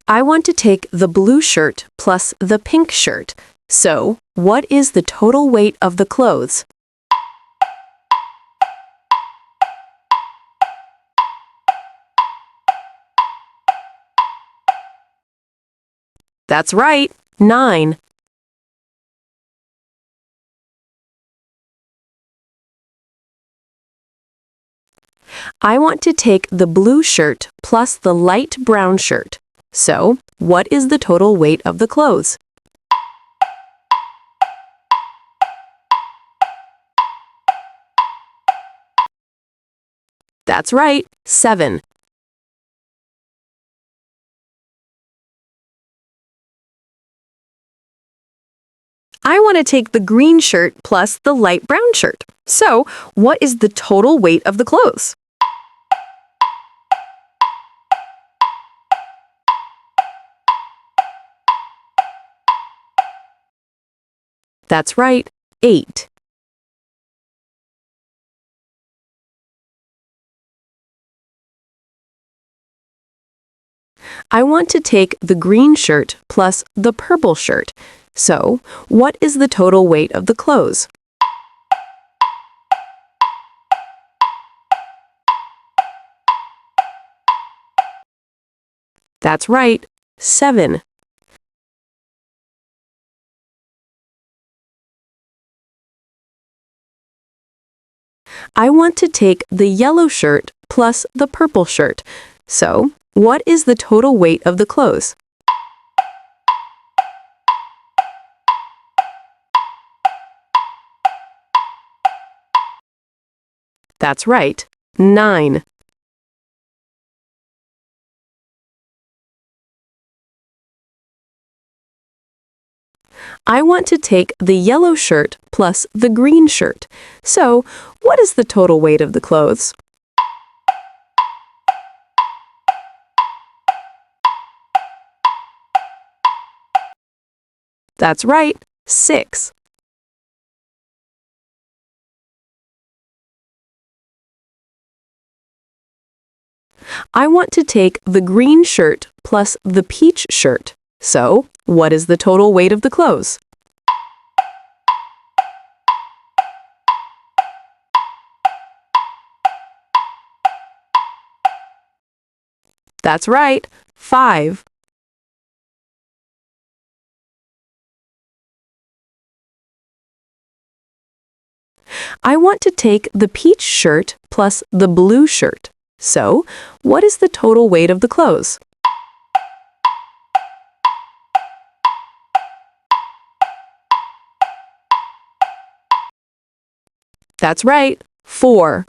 I want to take the blue shirt plus the pink shirt. So, what is the total weight of the clothes? That's right, 9. I want to take the blue shirt plus the light brown shirt. So, what is the total weight of the clothes? That's right, 7. I want to take the green shirt plus the light brown shirt. So, what is the total weight of the clothes? That's right, 8. I want to take the green shirt plus the purple shirt. So, what is the total weight of the clothes? That's right, 7. I want to take the yellow shirt plus the purple shirt. So, what is the total weight of the clothes? That's right, 9. I want to take the yellow shirt plus the green shirt. So, what is the total weight of the clothes? That's right, 6. I want to take the green shirt plus the peach shirt. So, what is the total weight of the clothes? That's right, 5. I want to take the peach shirt plus the blue shirt. So, what is the total weight of the clothes? That's right, 4.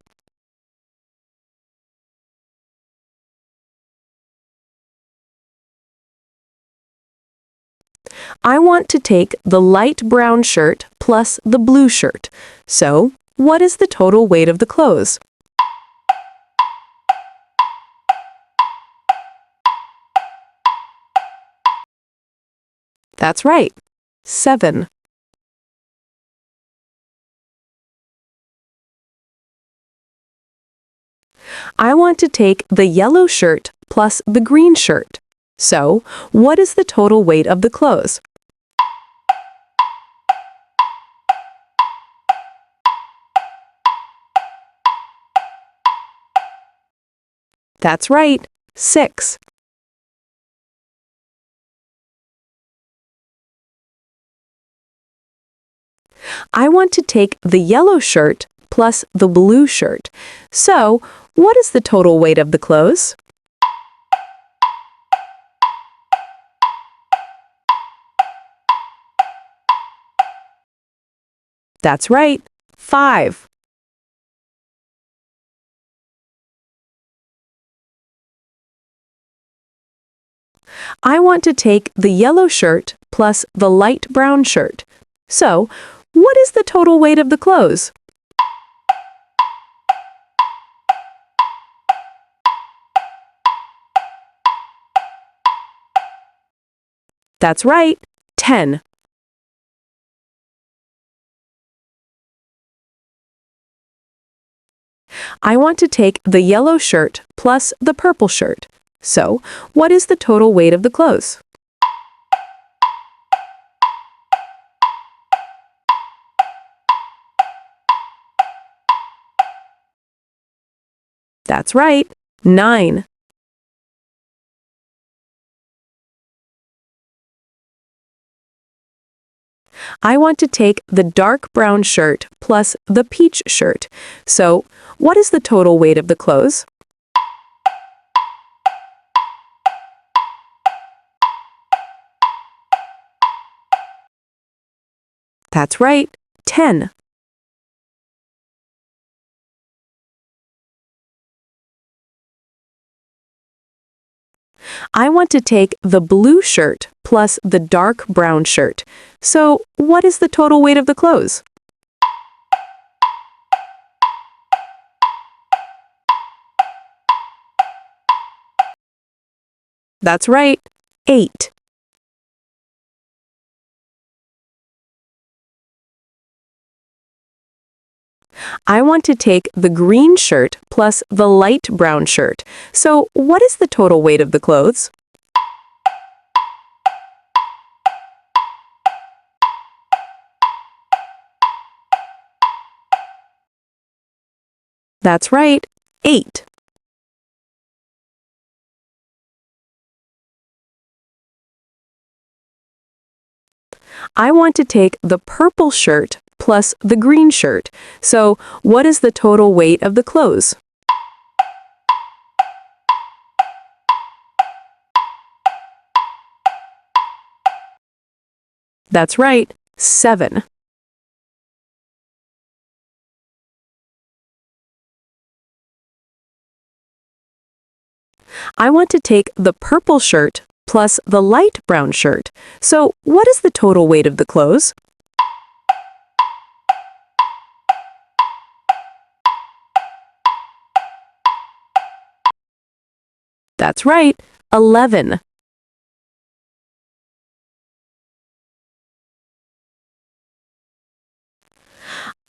I want to take the light brown shirt plus the blue shirt. So, what is the total weight of the clothes? That's right, 7. I want to take the yellow shirt plus the green shirt. So, what is the total weight of the clothes? That's right, 6. I want to take the yellow shirt plus the blue shirt. So, what is the total weight of the clothes? That's right, 5. I want to take the yellow shirt plus the light brown shirt. So, what is the total weight of the clothes? That's right, 10. I want to take the yellow shirt plus the purple shirt. So, what is the total weight of the clothes? That's right, 9. I want to take the dark brown shirt plus the peach shirt. So, what is the total weight of the clothes? That's right, 10. I want to take the blue shirt plus the dark brown shirt. So, what is the total weight of the clothes? That's right, 8. I want to take the green shirt plus the light brown shirt. So, what is the total weight of the clothes? That's right, 8. I want to take the purple shirt plus the green shirt. So, what is the total weight of the clothes? That's right, 7. I want to take the purple shirt plus the light brown shirt. So, what is the total weight of the clothes? That's right, 11.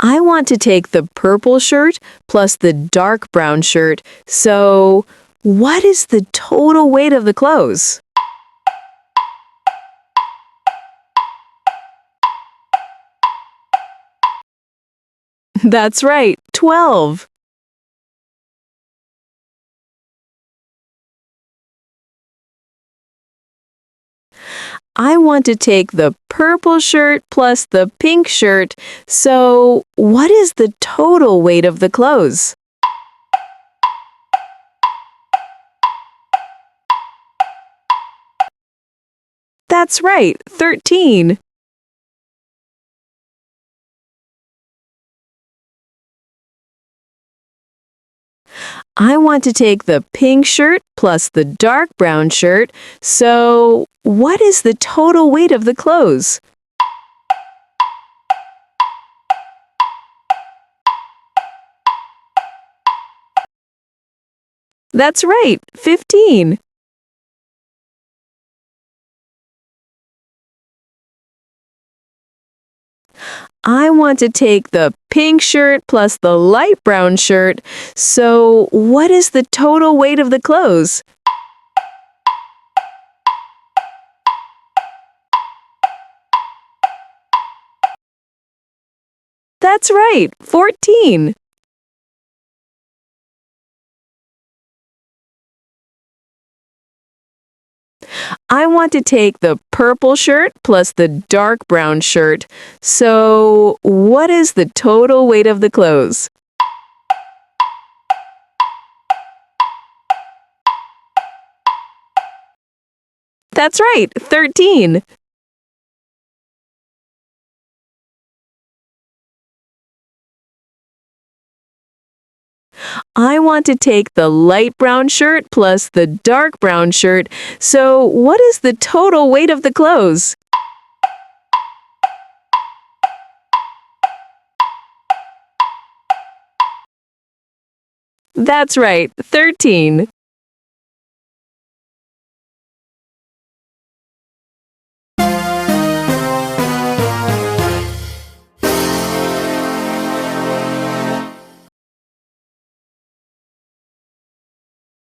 I want to take the purple shirt plus the dark brown shirt. So, what is the total weight of the clothes? That's right, 12. I want to take the purple shirt plus the pink shirt. So, what is the total weight of the clothes? That's right, 13. I want to take the pink shirt plus the dark brown shirt. So, what is the total weight of the clothes? That's right, 15. I want to take the pink shirt plus the light brown shirt. So, what is the total weight of the clothes? That's right, 14. I want to take the purple shirt plus the dark brown shirt. So, what is the total weight of the clothes? That's right, 13. I want to take the light brown shirt plus the dark brown shirt. So, what is the total weight of the clothes? That's right, 13.